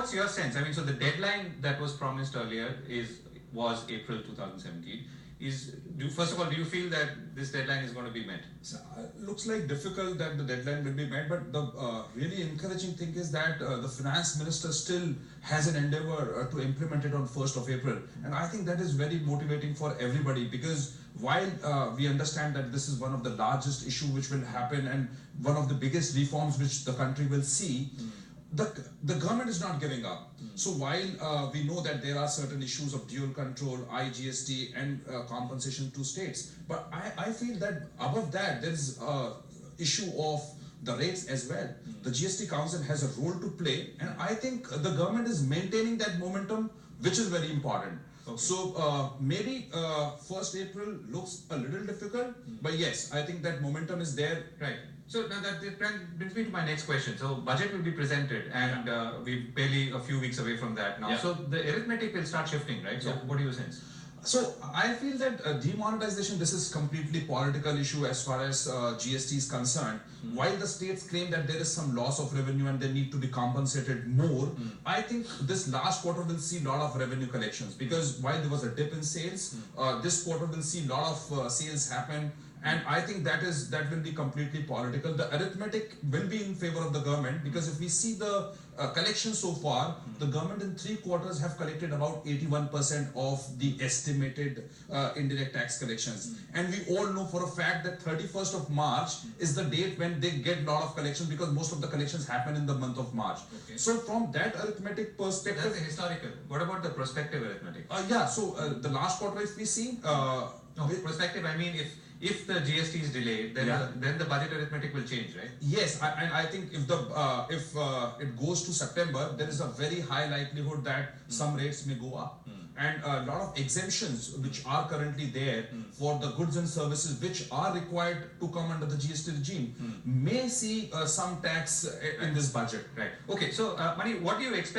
what's your sense? I mean, so the deadline that was promised earlier was April 2017. First of all, do you feel that this deadline is going to be met? So, looks like difficult that the deadline will be met, but the really encouraging thing is that the finance minister still has an endeavor to implement it on 1st of April. And I think that is very motivating for everybody, because while we understand that this is one of the largest issue which will happen and one of the biggest reforms which the country will see, the government is not giving up. So while we know that there are certain issues of dual control, GST and compensation to states, but I feel that above that there is issue of the rates as well. The GST Council has a role to play, and I think the government is maintaining that momentum, which is very important. Okay. So maybe 1st April looks a little difficult, but yes, I think that momentum is there. Right. So now that brings me to my next question. So budget will be presented, and we're barely a few weeks away from that now. Yeah. So the arithmetic will start shifting, right? So what do you sense? So I feel that demonetization, this is completely political issue as far as GST is concerned. While the states claim that there is some loss of revenue and they need to be compensated more, I think this last quarter will see a lot of revenue collections, because while there was a dip in sales, this quarter will see a lot of sales happen. And I think that will be completely political. The arithmetic will be in favor of the government, because if we see the collection so far, the government in 3 quarters have collected about 81% of the estimated indirect tax collections. And we all know for a fact that 31st of March is the date when they get a lot of collections, because most of the collections happen in the month of March. Okay. So from that arithmetic perspective... So that's historical. What about the prospective arithmetic? So the last quarter, if we see... prospective, I mean if the GST is delayed, then the budget arithmetic will change, right? Yes, and I think if it goes to September, there is a very high likelihood that some rates may go up. And a lot of exemptions which are currently there for the goods and services which are required to come under the GST regime may see some tax in this budget. Right. Okay, so Mani, what do you expect?